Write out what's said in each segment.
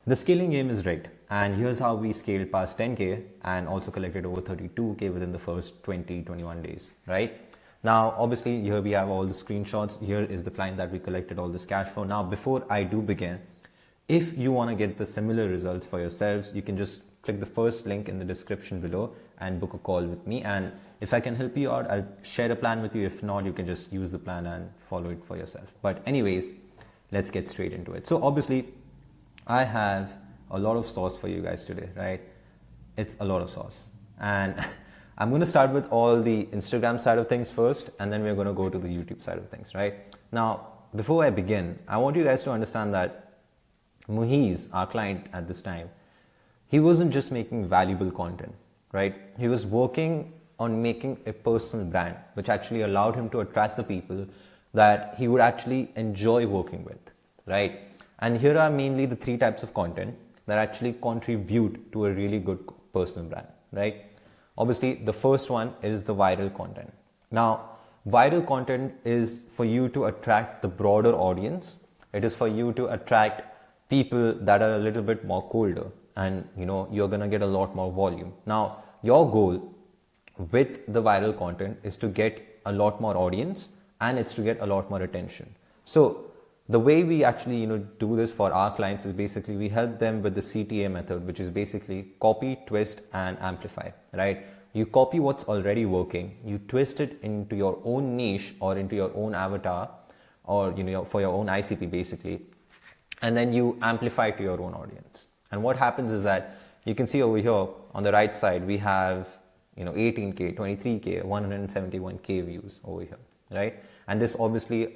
The scaling game is rigged, and here's how we scaled past 10K and also collected over 32K within the first 21 days, right? Now, obviously, here we have all the screenshots. Here is the client that we collected all this cash for. Now, before I do begin, if you want to get the similar results for yourselves, you can just click the first link in the description below and book a call with me. And if I can help you out, I'll share a plan with you. If not, you can just use the plan and follow it for yourself. But anyways, let's get straight into it. So obviously, I have a lot of sauce for you guys today, right? It's a lot of sauce. And I'm going to start with all the Instagram side of things first, and then we're going to go to the YouTube side of things, right? Now, before I begin, I want you guys to understand that Muhiz, our client at this time, he wasn't just making valuable content, right? He was working on making a personal brand, which actually allowed him to attract the people that he would actually enjoy working with, right? And here are mainly the three types of content that actually contribute to a really good personal brand, right? Obviously, the first one is the viral content. Now, viral content is for you to attract the broader audience. It is for you to attract people that are a little bit more colder, and you're going to get a lot more volume. Now, your goal with the viral content is to get a lot more audience, and it's to get a lot more attention. So the way we actually do this for our clients is basically we help them with the CTA method, which is basically copy, twist, and amplify, right? You copy what's already working, you twist it into your own niche or into your own avatar, or for your own ICP basically, and then you amplify to your own audience. And what happens is that you can see over here on the right side we have 18K, 23K, 171K views over here, right? And this obviously,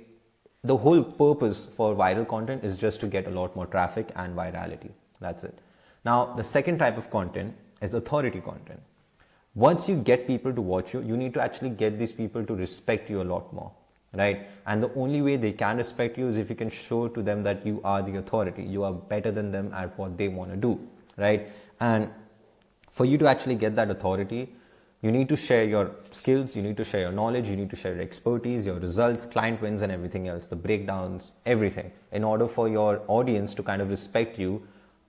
the whole purpose for viral content is just to get a lot more traffic and virality. That's it. Now, the second type of content is authority content. Once you get people to watch you, you need to actually get these people to respect you a lot more, right? And the only way they can respect you is if you can show to them that you are the authority. You are better than them at what they want to do, right? And for you to actually get that authority, you need to share your skills, you need to share your knowledge, you need to share your expertise, your results, client wins, and everything else, the breakdowns, everything, in order for your audience to kind of respect you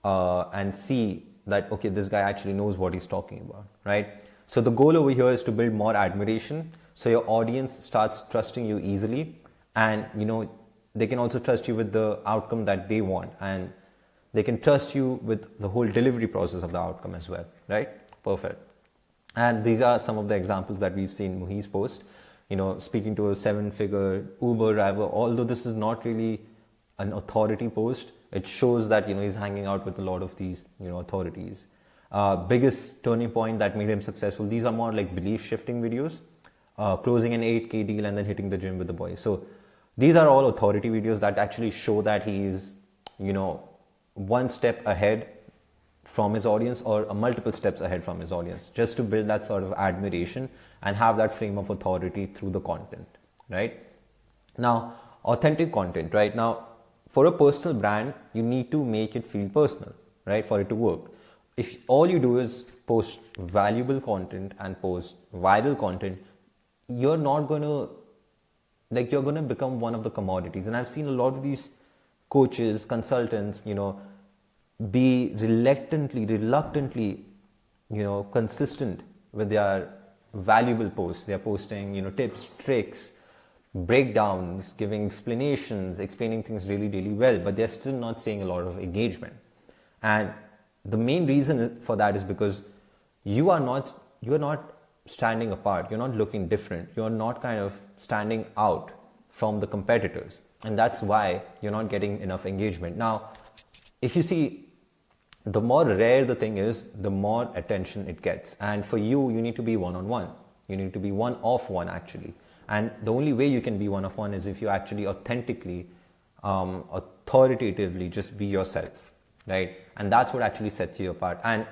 and see that, okay, this guy actually knows what he's talking about, right? So the goal over here is to build more admiration, so your audience starts trusting you easily, and they can also trust you with the outcome that they want, and they can trust you with the whole delivery process of the outcome as well, right? Perfect. And these are some of the examples that we've seen Muhiz post, speaking to a 7-figure Uber driver. Although this is not really an authority post, it shows that he's hanging out with a lot of these authorities. Biggest turning point that made him successful, these are more like belief shifting videos, closing an 8K deal and then hitting the gym with the boys. So these are all authority videos that actually show that he's one step ahead from his audience, or multiple steps ahead from his audience, just to build that sort of admiration and have that frame of authority through the content, right? Now, authentic content, right? Now, for a personal brand, you need to make it feel personal, right? For it to work. If all you do is post valuable content and post viral content, you're not going to, you're going to become one of the commodities. And I've seen a lot of these coaches, consultants, be reluctantly, consistent with their valuable posts. They're posting, tips, tricks, breakdowns, giving explanations, explaining things really, really well, but they're still not seeing a lot of engagement. And the main reason for that is because you are not standing apart. You're not looking different. You're not kind of standing out from the competitors. And that's why you're not getting enough engagement. Now, if you see, the more rare the thing is, the more attention it gets. And for you, you need to be one-on-one. You need to be one of one, actually. And the only way you can be one of one is if you actually authentically, authoritatively just be yourself, right? And that's what actually sets you apart. And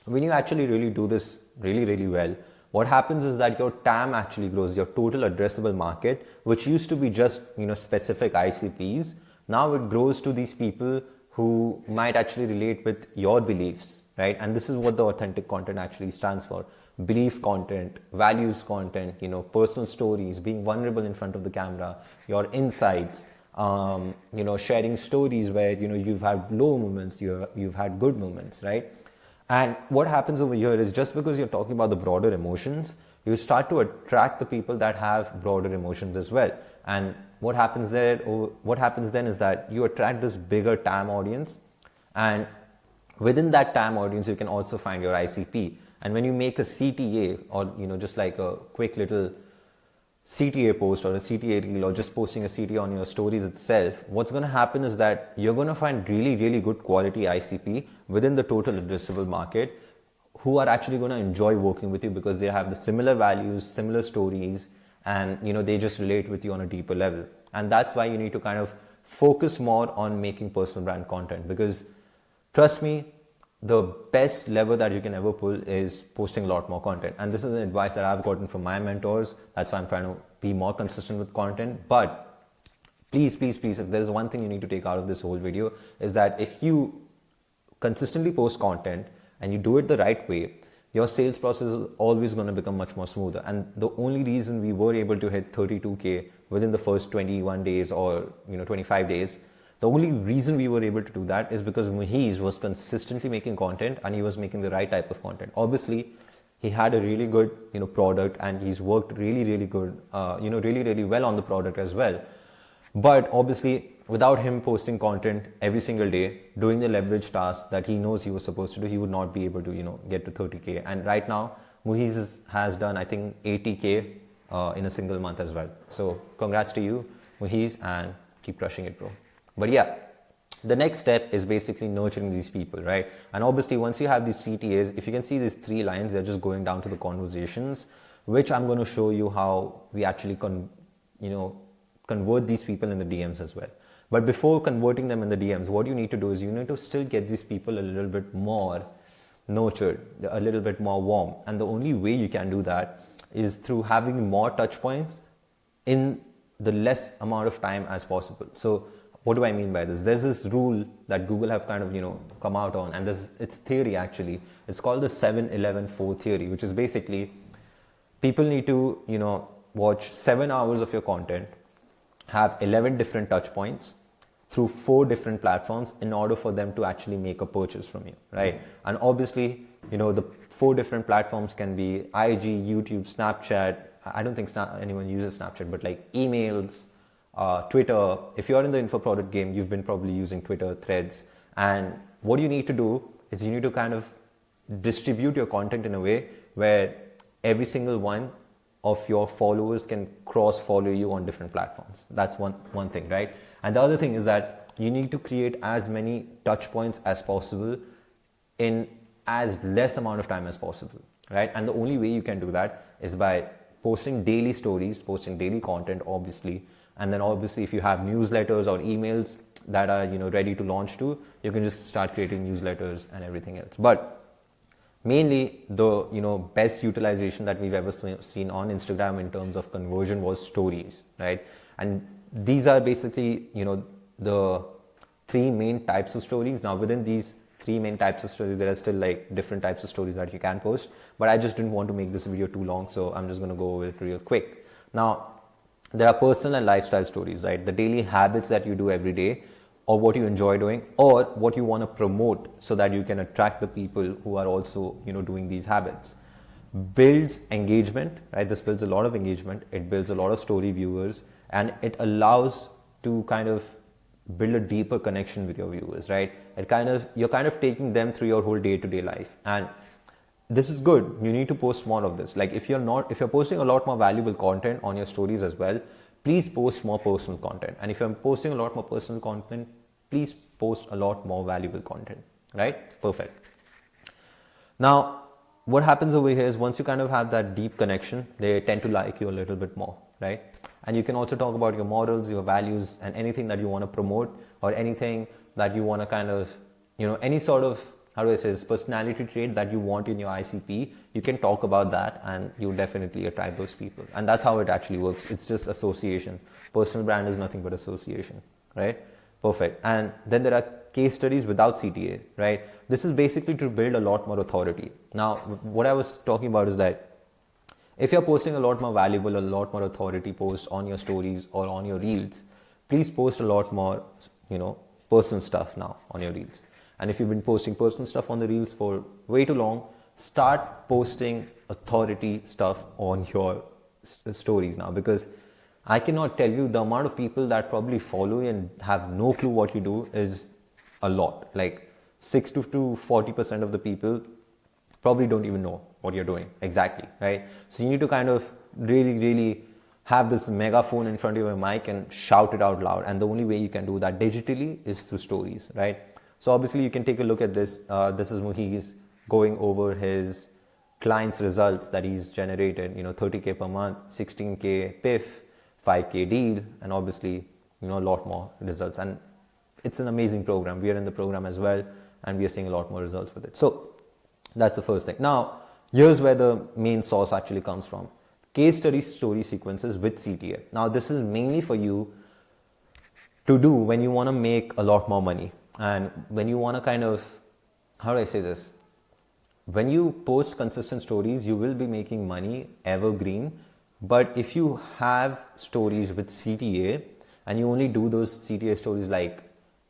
when you actually really do this really, really well, what happens is that your TAM actually grows, your total addressable market, which used to be just, specific ICPs. Now it grows to these people who might actually relate with your beliefs, right? And this is what the authentic content actually stands for. Belief content, values content, personal stories, being vulnerable in front of the camera, your insights, sharing stories where, you've had low moments, you've had good moments, right? And what happens over here is just because you're talking about the broader emotions, you start to attract the people that have broader emotions as well. And what happens then is that you attract this bigger TAM audience, and within that TAM audience, you can also find your ICP. And when you make a CTA, or just like a quick little CTA post or a CTA reel, or just posting a CTA on your stories itself, what's going to happen is that you're going to find really, really good quality ICP within the total addressable market who are actually going to enjoy working with you because they have the similar values, similar stories, and they just relate with you on a deeper level. And that's why you need to kind of focus more on making personal brand content, because trust me, the best lever that you can ever pull is posting a lot more content. And this is an advice that I've gotten from my mentors. That's why I'm trying to be more consistent with content. But please, if there's one thing you need to take out of this whole video, is that if you consistently post content and you do it the right way, your sales process is always going to become much more smoother. And the only reason we were able to hit 32K within the first 21 days or 25 days, the only reason we were able to do that is because Muhiz was consistently making content, and he was making the right type of content. Obviously, he had a really good product, and he's worked really, really good, really, really well on the product as well. But obviously, without him posting content every single day, doing the leverage tasks that he knows he was supposed to do, he would not be able to get to 30K. And right now, Muhiz has done, I think, 80K in a single month as well. So congrats to you, Muhiz, and keep crushing it, bro. But yeah, the next step is basically nurturing these people, right? And obviously, once you have these CTAs, if you can see these 3 lines, they're just going down to the conversations, which I'm going to show you how we actually convert these people in the DMs as well. But before converting them in the DMs, what you need to do is you need to still get these people a little bit more nurtured, a little bit more warm. And the only way you can do that is through having more touch points in the less amount of time as possible. So what do I mean by this? There's this rule that Google have kind of, come out on, and it's theory actually. It's called the 7-11-4 theory, which is basically people need to, watch 7 hours of your content, have 11 different touch points through 4 different platforms in order for them to actually make a purchase from you, right? And obviously, the 4 different platforms can be IG, YouTube, Snapchat. I don't think anyone uses Snapchat, but like emails, Twitter. If you're in the info product game, you've been probably using Twitter, Threads. And what you need to do is you need to kind of distribute your content in a way where every single one of your followers can cross follow you on different platforms. That's one thing, right? And the other thing is that you need to create as many touch points as possible in as less amount of time as possible, right? And the only way you can do that is by posting daily stories, posting daily content, obviously. And then obviously if you have newsletters or emails that are ready to launch to, you can just start creating newsletters and everything else. But mainly the best utilization that we've ever seen on Instagram in terms of conversion was stories, right? And these are basically the 3 main types of stories. Now within these 3 main types of stories, there are still like different types of stories that you can post, but I just didn't want to make this video too long, so I'm just going to go over it real quick. Now there are personal and lifestyle stories, right? The daily habits that you do every day, or what you enjoy doing, or what you want to promote so that you can attract the people who are also, doing these habits. Builds engagement, right? This builds a lot of engagement. It builds a lot of story viewers, and it allows to kind of build a deeper connection with your viewers, right? You're kind of taking them through your whole day-to-day life. And this is good. You need to post more of this. Like if you're posting a lot more valuable content on your stories as well, please post more personal content. And if you're posting a lot more personal content, please post a lot more valuable content, right? Perfect. Now, what happens over here is once you kind of have that deep connection, they tend to like you a little bit more, right? And you can also talk about your morals, your values, and anything that you want to promote, or anything that you want to kind of, any sort of, personality trait that you want in your ICP, you can talk about that and you definitely attract those people. And that's how it actually works. It's just association. Personal brand is nothing but association, right? Perfect. And then there are case studies without CTA, right? This is basically to build a lot more authority. Now, what I was talking about is that if you're posting a lot more valuable, a lot more authority posts on your stories or on your reels, please post a lot more, personal stuff now on your reels. And if you've been posting personal stuff on the reels for way too long, start posting authority stuff on your stories now, because I cannot tell you the amount of people that probably follow you and have no clue what you do is a lot. Like 60 to 40% of the people probably don't even know what you're doing exactly, right? So you need to kind of really have this megaphone in front of your mic and shout it out loud. And the only way you can do that digitally is through stories, right? So obviously you can take a look at this. This is Muhiz going over his clients' results that he's generated, 30K per month, 16K PIF, 5K deal, and obviously, a lot more results. And it's an amazing program. We are in the program as well, and we are seeing a lot more results with it. So that's the first thing. Now, here's where the main source actually comes from. Case study story sequences with CTA. Now, this is mainly for you to do when you want to make a lot more money. And when you want to kind of, how do I say this? When you post consistent stories, you will be making money evergreen. But if you have stories with CTA and you only do those CTA stories like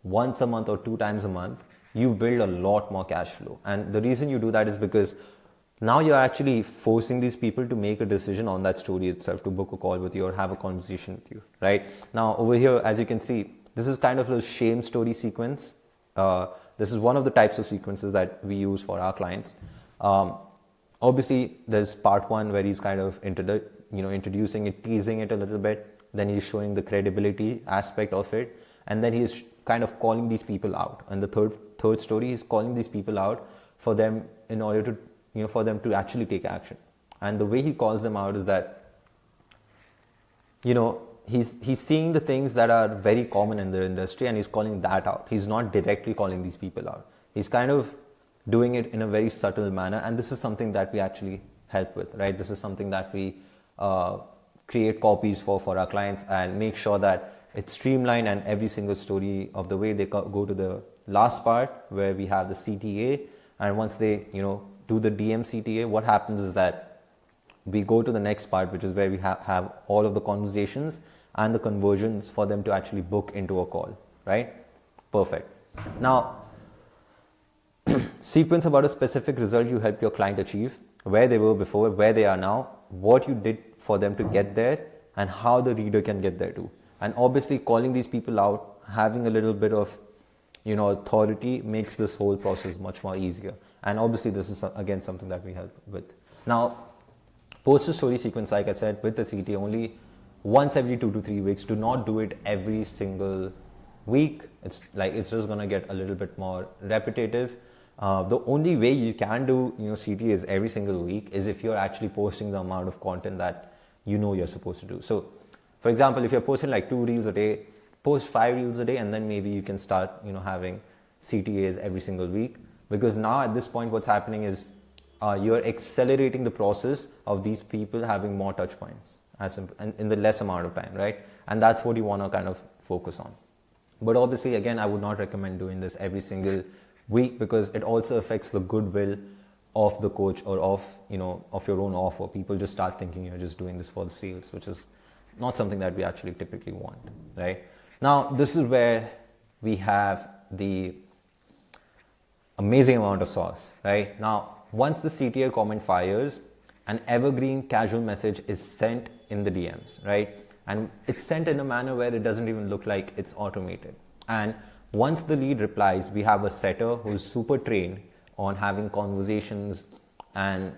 once a month or 2 times a month, you build a lot more cash flow. And the reason you do that is because now you're actually forcing these people to make a decision on that story itself, to book a call with you or have a conversation with you, right? Now over here, as you can see, this is kind of a shame story sequence. This is one of the types of sequences that we use for our clients. Obviously, there's part one where he's kind of introducing it, teasing it a little bit. Then he's showing the credibility aspect of it, and then he's kind of calling these people out. And the third story is calling these people out for them in order to for them to actually take action. And the way he calls them out is that he's seeing the things that are very common in the industry and he's calling that out. He's not directly calling these people out. He's kind of doing it in a very subtle manner, and this is something that we actually help with, right? This is something that we create copies for our clients and make sure that it's streamlined, and every single story of the way they go to the last part where we have the CTA, and once they do the DM CTA, what happens is that we go to the next part, which is where we have all of the conversations and the conversions for them to actually book into a call, right? Perfect. Now, sequence about a specific result you helped your client achieve, where they were before, where they are now, what you did for them to get there, and how the reader can get there too. And obviously calling these people out, having a little bit of authority makes this whole process much more easier. And obviously this is again something that we help with. Now, post a story sequence, like I said, with the CTA only once every 2 to 3 weeks. Do not do it every single week. It's just gonna get a little bit more repetitive. The only way you can do CTA is every single week is if you're actually posting the amount of content that you're supposed to do. So for example, if you're posting like 2 reels a day, post 5 reels a day, and then maybe you can start having CTAs every single week. Because now at this point what's happening is you're accelerating the process of these people having more touch points in the less amount of time, right? And that's what you want to kind of focus on. But obviously, again, I would not recommend doing this every single week, because it also affects the goodwill of the coach or of your own offer. People just start thinking you're just doing this for the sales, which is not something that we actually typically want, right? Now, this is where we have the amazing amount of sauce, right? Now, once the CTA comment fires, an evergreen casual message is sent in the DMs, right? And it's sent in a manner where it doesn't even look like it's automated. And once the lead replies, we have a setter who's super trained on having conversations and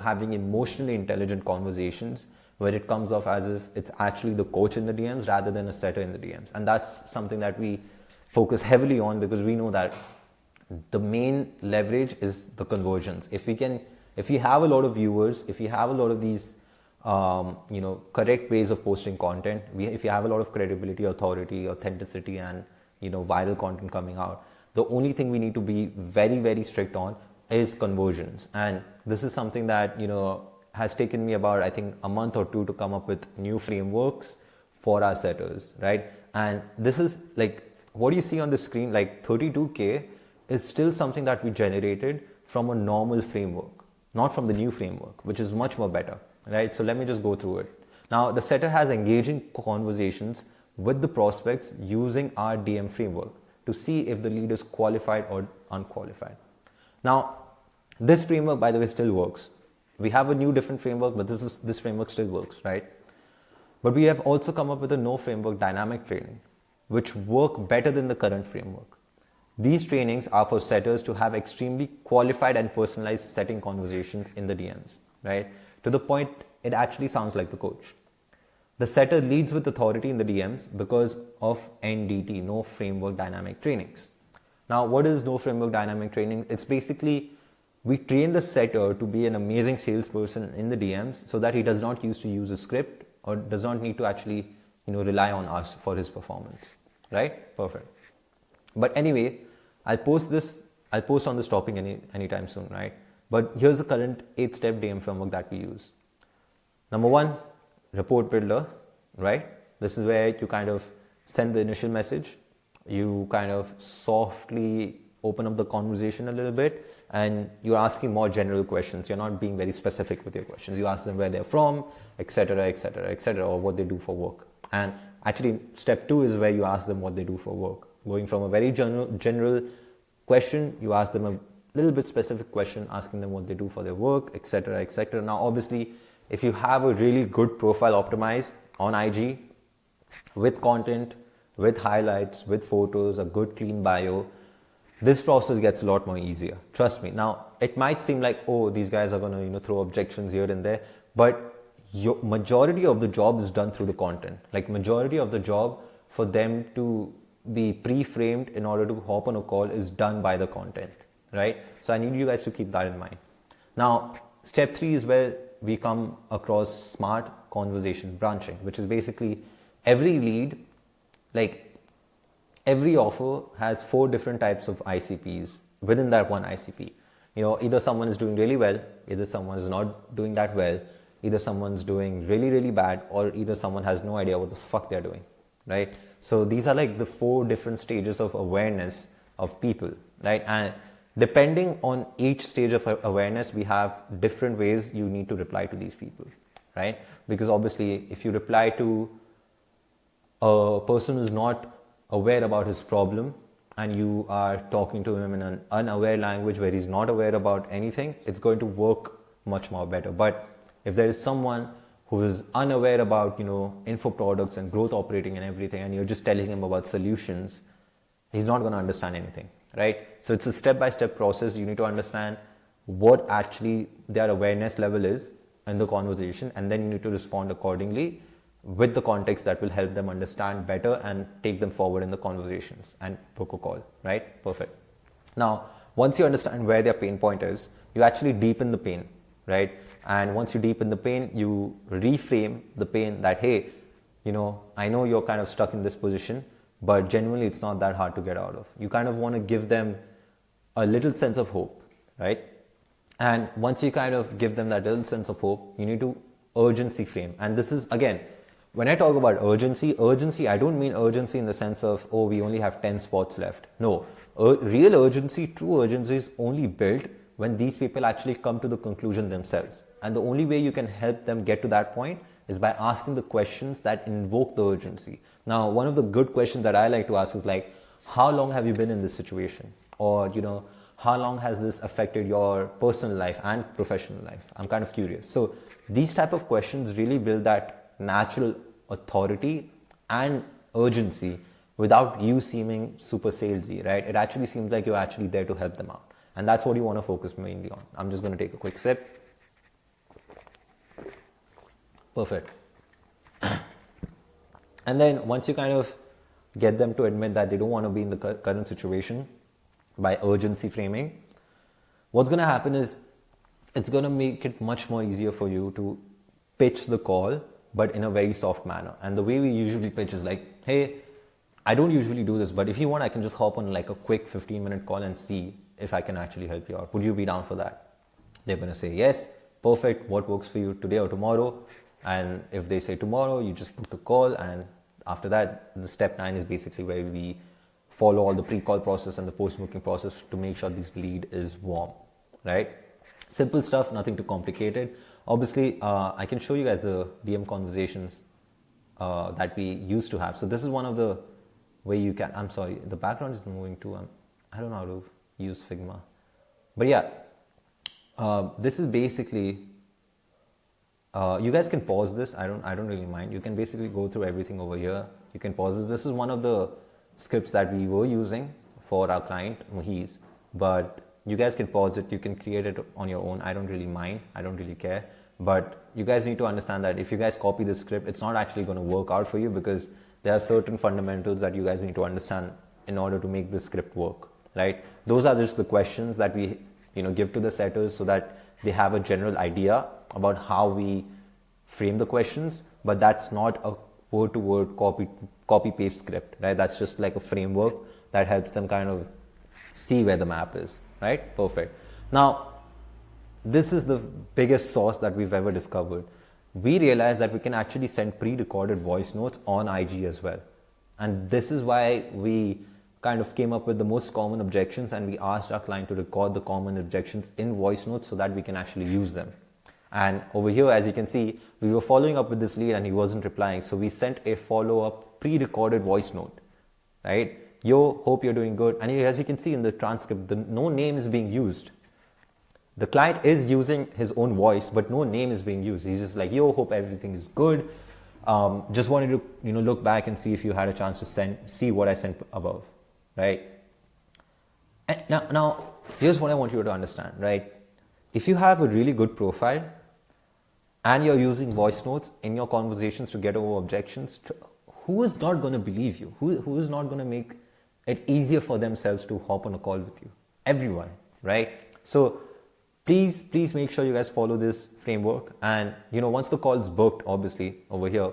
having emotionally intelligent conversations, where it comes off as if it's actually the coach in the DMs rather than a setter in the DMs. And that's something that we focus heavily on, because we know that the main leverage is the conversions. If we have a lot of viewers, if you have a lot of these correct ways of posting content, if you have a lot of credibility, authority, authenticity, and viral content coming out, the only thing we need to be very, very strict on is conversions. And this is something that has taken me about, I think, a month or 2 to come up with new frameworks for our setters, right? And this is like what you see on the screen, like 32K is still something that we generated from a normal framework, not from the new framework, which is much more better, right? So let me just go through it. Now, the setter has engaging conversations with the prospects using our DM framework to see if the lead is qualified or unqualified. Now, this framework, by the way, still works. We have a new different framework, but this framework still works, right? But we have also come up with a no framework dynamic training, which work better than the current framework. These trainings are for setters to have extremely qualified and personalized setting conversations in the DMs, right? To the point, it actually sounds like the coach. The setter leads with authority in the DMs because of NDT, no framework dynamic trainings. Now, what is no framework dynamic training? It's basically we train the setter to be an amazing salesperson in the DMs so that he does not use a script or does not need to actually, rely on us for his performance, right? Perfect. But anyway, I'll post on this topic anytime soon, right? But here's the current 8-step DM framework that we use. Number 1, report builder, right? This is where you kind of send the initial message. You kind of softly open up the conversation a little bit and you're asking more general questions. You're not being very specific with your questions. You ask them where they're from, etc., etc., etc., or what they do for work. And actually, step 2 is where you ask them what they do for work. Going from a very general question, you ask them a little bit specific question, asking them what they do for their work, etc., etc. Now, obviously, if you have a really good profile optimized on IG with content, with highlights, with photos, a good clean bio, this process gets a lot more easier. Trust me. Now, it might seem like, oh, these guys are going to, throw objections here and there, but your majority of the job is done through the content. Like majority of the job for them to be pre-framed in order to hop on a call is done by the content, right? So I need you guys to keep that in mind. Now, step 3 is where we come across smart conversation branching, which is basically every lead, like every offer has 4 different types of ICPs within that one ICP. Either someone is doing really well, either someone is not doing that well, either someone's doing really, really bad, or either someone has no idea what the fuck they're doing, right? So these are like the 4 different stages of awareness of people, right? And depending on each stage of awareness, we have different ways you need to reply to these people, right? Because obviously, if you reply to a person who's not aware about his problem and you are talking to him in an unaware language where he's not aware about anything, it's going to work much more better. But if there is someone who is unaware about, info products and growth operating and everything, and you're just telling him about solutions, he's not going to understand anything, right? So it's a step-by-step process. You need to understand what actually their awareness level is in the conversation, and then you need to respond accordingly with the context that will help them understand better and take them forward in the conversations and book a call, right? Perfect. Now, once you understand where their pain point is, you actually deepen the pain, right? And once you deepen the pain, you reframe the pain that, hey, I know you're kind of stuck in this position, but genuinely it's not that hard to get out of. You kind of want to give them a little sense of hope, right? And once you kind of give them that little sense of hope, you need to urgency frame. And this is, again, when I talk about urgency, I don't mean urgency in the sense of, oh, we only have 10 spots left. No, real urgency, true urgency is only built when these people actually come to the conclusion themselves. And the only way you can help them get to that point is by asking the questions that invoke the urgency. Now, one of the good questions that I like to ask is like, how long have you been in this situation? Or, how long has this affected your personal life and professional life? I'm kind of curious. So these type of questions really build that natural authority and urgency without you seeming super salesy, right? It actually seems like you're actually there to help them out. And that's what you want to focus mainly on. I'm just going to take a quick sip. Perfect. And then once you kind of get them to admit that they don't want to be in the current situation by urgency framing, what's going to happen is it's going to make it much more easier for you to pitch the call, but in a very soft manner. And the way we usually pitch is like, hey, I don't usually do this, but if you want, I can just hop on like a quick 15-minute call and see if I can actually help you out. Would you be down for that? They're going to say, yes, perfect. What works for you today or tomorrow? And if they say tomorrow, you just book the call. And after that, the step 9 is basically where we follow all the pre-call process and the post-booking process to make sure this lead is warm, right? Simple stuff, nothing too complicated. Obviously, I can show you guys the DM conversations that we used to have. So this is one of the way you can, I'm sorry, the background is moving too. I don't know how to use Figma. But yeah, this is basically, you guys can pause this. I don't really mind. You can basically go through everything over here. You can pause this. This is one of the scripts that we were using for our client, Muhiz, but you guys can pause it. You can create it on your own. I don't really mind. I don't really care. But you guys need to understand that if you guys copy this script, it's not actually going to work out for you, because there are certain fundamentals that you guys need to understand in order to make this script work, right? Those are just the questions that we, give to the setters so that they have a general idea about how we frame the questions, but that's not a word-to-word copy paste script, right? That's just like a framework that helps them kind of see where the map is, right? Perfect. Now, this is the biggest source that we've ever discovered. We realized that we can actually send pre-recorded voice notes on IG as well. And this is why we kind of came up with the most common objections, and we asked our client to record the common objections in voice notes so that we can actually use them. And over here, as you can see, we were following up with this lead and he wasn't replying. So we sent a follow-up pre-recorded voice note, right? Yo, hope you're doing good. And as you can see in the transcript, no name is being used. The client is using his own voice, but no name is being used. He's just like, yo, hope everything is good. Just wanted to, look back and see if you had a chance to see what I sent above, right? And now, here's what I want you to understand, right? If you have a really good profile and you're using voice notes in your conversations to get over objections, who is not going to believe you? Who is not going to make it easier for themselves to hop on a call with you? Everyone, right? So please make sure you guys follow this framework. And, once the call is booked, obviously over here,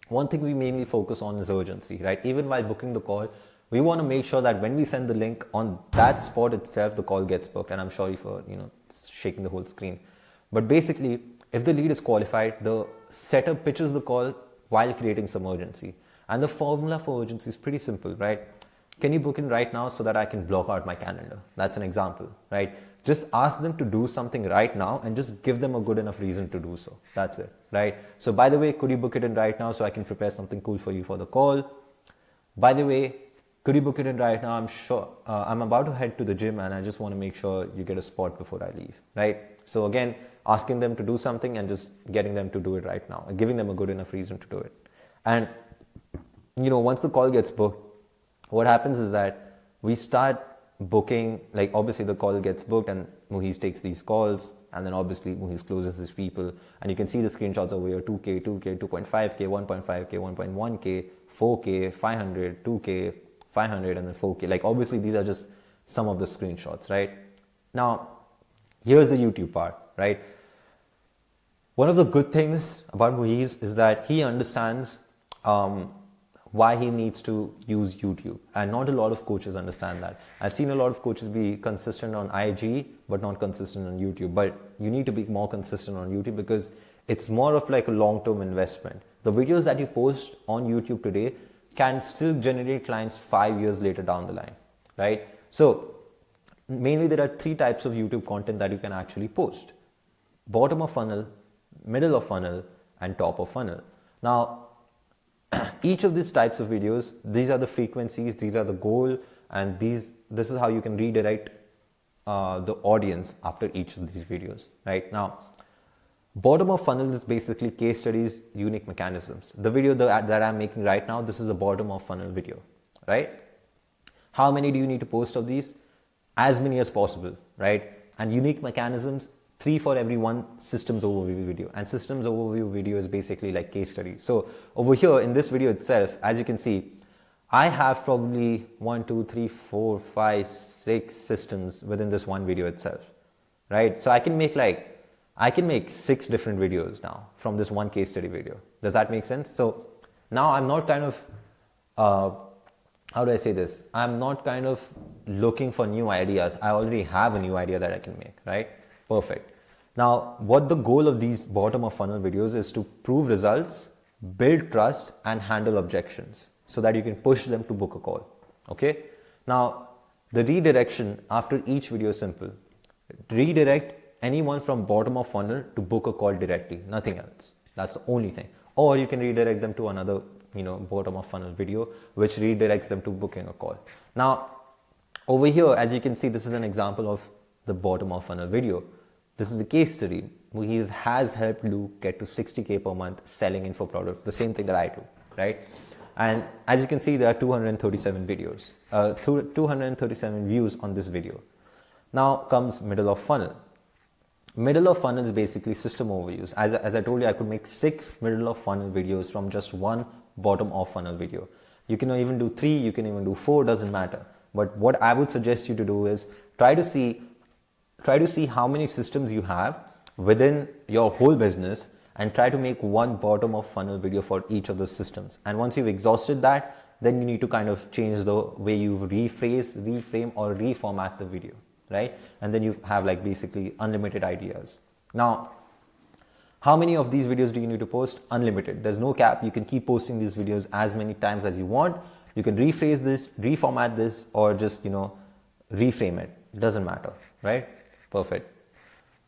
one thing we mainly focus on is urgency, right? Even while booking the call, we want to make sure that when we send the link on that spot itself, the call gets booked. And I'm sorry for, shaking the whole screen. But basically, if the lead is qualified, the setter pitches the call while creating some urgency. And the formula for urgency is pretty simple, right? Can you book in right now so that I can block out my calendar? That's an example, right? Just ask them to do something right now and just give them a good enough reason to do so. That's it, right? So by the way, could you book it in right now so I can prepare something cool for you for the call? By the way, could you book it in right now? I'm sure I'm about to head to the gym and I just want to make sure you get a spot before I leave, right? So again, asking them to do something and just getting them to do it right now and giving them a good enough reason to do it. And, once the call gets booked, what happens is that we start booking, like obviously the call gets booked and Muhiz takes these calls, and then obviously Muhiz closes his people, and you can see the screenshots over here: 2K, 2.5K, 1.5K, 1.1K, 4K, 500, 2K, 500, and then 4K. Like obviously these are just some of the screenshots, right? Now, here's the YouTube part, right? One of the good things about Muhiz is that he understands why he needs to use YouTube, and not a lot of coaches understand that. I've seen a lot of coaches be consistent on IG but not consistent on YouTube, but you need to be more consistent on YouTube because it's more of like a long-term investment. The videos that you post on YouTube today can still generate clients 5 years later down the line, right? So mainly there are 3 types of YouTube content that you can actually post: bottom of funnel, middle of funnel, and top of funnel. Now, each of these types of videos, these are the frequencies, these are the goal, and this is how you can redirect the audience after each of these videos, right? Now, bottom of funnel is basically case studies, unique mechanisms. The video that I'm making right now, this is a bottom of funnel video, right? How many do you need to post of these? As many as possible, right? And unique mechanisms, 3 for every 1 systems overview video. And systems overview video is basically like case study. So over here in this video itself, as you can see, I have probably 1, 2, 3, 4, 5, 6 systems within this one video itself, right? So I can make 6 different videos now from this one case study video. Does that make sense? So now I'm not kind of, how do I say this? I'm not kind of looking for new ideas. I already have a new idea that I can make, right? Perfect. Now, what the goal of these bottom of funnel videos is to prove results, build trust, and handle objections so that you can push them to book a call. Okay. Now, the redirection after each video is simple. Redirect anyone from bottom of funnel to book a call directly, nothing else. That's the only thing. or you can redirect them to another, bottom of funnel video, which redirects them to booking a call. Now, over here, as you can see, this is an example of the bottom of funnel video. This is a case study. He has helped Luke get to 60K per month selling info products, the same thing that I do, right? And as you can see, there are 237 videos, 237 views on this video. Now comes middle of funnel. Middle of funnel is basically system overviews. As I told you, I could make 6 middle of funnel videos from just one bottom of funnel video. You can even do 3, you can even do 4, doesn't matter. But what I would suggest you to do is try to see how many systems you have within your whole business and try to make one bottom of funnel video for each of those systems. And once you've exhausted that, then you need to kind of change the way you reframe or reformat the video, right? And then you have like basically unlimited ideas. Now, how many of these videos do you need to post? Unlimited. There's no cap. You can keep posting these videos as many times as you want. You can rephrase this, reformat this, or just, reframe it. It doesn't matter, right? Perfect.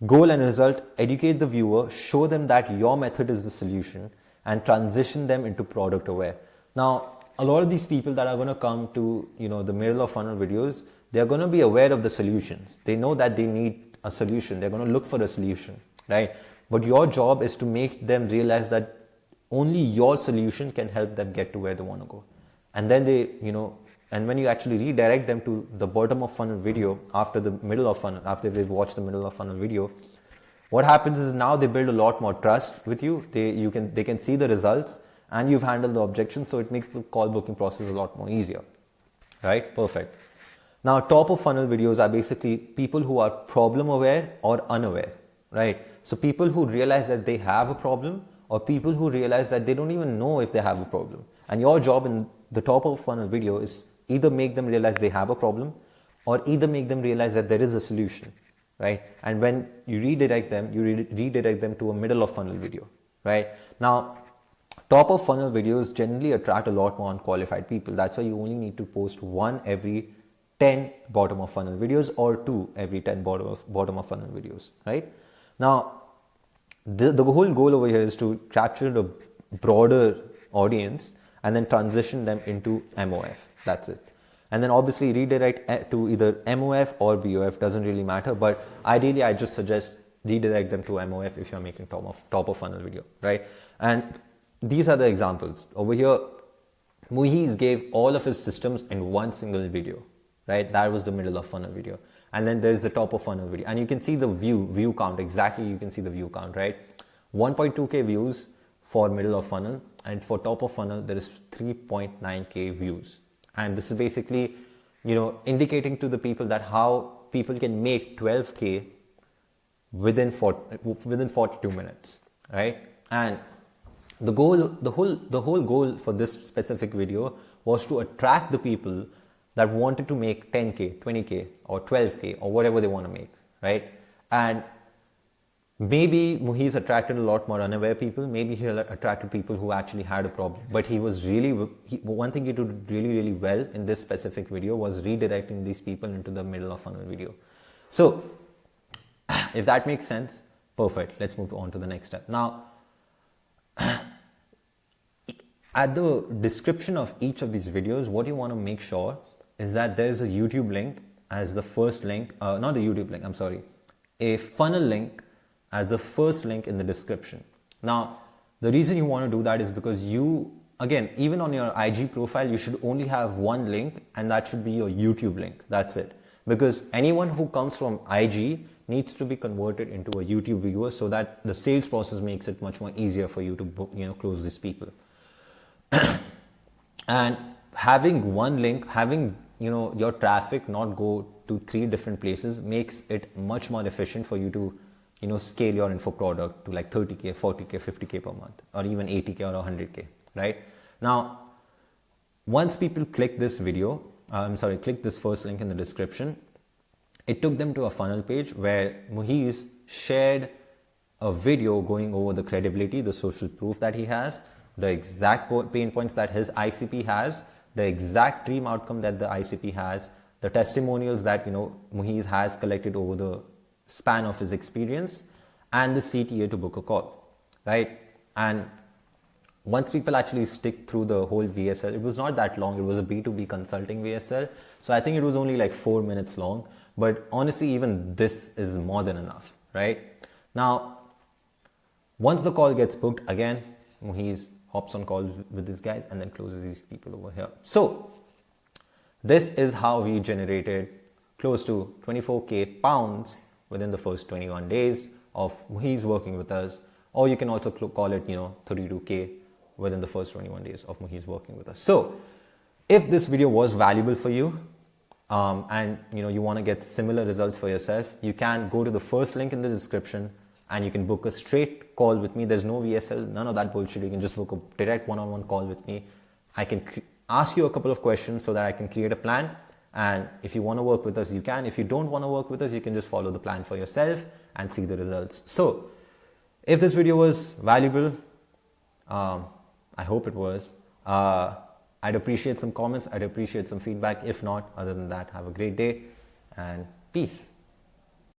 Goal and result: educate the viewer, show them that your method is the solution, and transition them into product aware. Now, a lot of these people that are going to come to, the middle of funnel videos, they're going to be aware of the solutions. They know that they need a solution. They're going to look for a solution, right? But your job is to make them realize that only your solution can help them get to where they want to go. And then they, and when you actually redirect them to the bottom of funnel video after the middle of funnel, after they've watched the middle of funnel video, what happens is now they build a lot more trust with you. They can see the results and you've handled the objections. So it makes the call booking process a lot more easier, right? Perfect. Now, top of funnel videos are basically people who are problem aware or unaware, right? So people who realize that they have a problem, or people who realize that they don't even know if they have a problem. And your job in the top of funnel video is either make them realize they have a problem, or either make them realize that there is a solution, right? And when you redirect them, redirect them to a middle of funnel video, right? Now, top of funnel videos generally attract a lot more unqualified people. That's why you only need to post 1 every 10 bottom of funnel videos, or 2 every 10 bottom of funnel videos, right? Now, the whole goal over here is to capture a broader audience and then transition them into MOF. That's it. And then obviously redirect to either MOF or BOF, doesn't really matter. But ideally, I just suggest redirect them to MOF if you're making top of funnel video, right? And these are the examples. Over here, Muhiz gave all of his systems in one single video, right? That was the middle of funnel video. And then there's the top of funnel video. And you can see the view count, exactly. You can see the view count, right? 1.2K views for middle of funnel, and for top of funnel, there is 3.9K views. And this is basically, indicating to the people that how people can make 12K within 42 minutes, right? And the whole goal for this specific video was to attract the people that wanted to make 10K, 20K, or 12K, or whatever they want to make, right? And maybe Muhiz attracted a lot more unaware people. Maybe he attracted people who actually had a problem. But one thing he did really, really well in this specific video was redirecting these people into the middle of funnel video. So, if that makes sense, perfect. Let's move on to the next step. Now, at the description of each of these videos, what you want to make sure is that there's a YouTube link as the first link, not a YouTube link, I'm sorry, a funnel link as the first link in the description. Now, the reason you want to do that is because again, even on your IG profile, you should only have one link, and that should be your YouTube link. That's it. Because anyone who comes from IG needs to be converted into a YouTube viewer so that the sales process makes it much more easier for you to close these people. And having one link, having your traffic not go to 3 different places makes it much more efficient for you to scale your info product to like 30K, 40K, 50K per month, or even 80K or 100K, right? Now, once people click this click this first link in the description, it took them to a funnel page where Muhiz shared a video going over the credibility, the social proof that he has, the exact pain points that his ICP has, the exact dream outcome that the ICP has, the testimonials that Muhiz has collected over the span of his experience, and the CTA to book a call, right? And once people actually stick through the whole VSL, it was not that long. It was a B2B consulting VSL. So I think it was only like 4 minutes long. But honestly, even this is more than enough, right? Now, once the call gets booked, again, Muhiz hops on calls with these guys and then closes these people over here. So this is how we generated close to 24k pounds within the first 21 days of Muhiz working with us. Or you can also call it, 32k within the first 21 days of Muhiz working with us. So if this video was valuable for you, and you want to get similar results for yourself, you can go to the first link in the description and you can book a straight call with me. There's no VSL, none of that bullshit. You can just book a direct one-on-one call with me. I can ask you a couple of questions so that I can create a plan. And if you want to work with us, you can. If you don't want to work with us, you can just follow the plan for yourself and see the results. So if this video was valuable, I hope it was. I'd appreciate some comments. I'd appreciate some feedback. If not, other than that, have a great day and peace.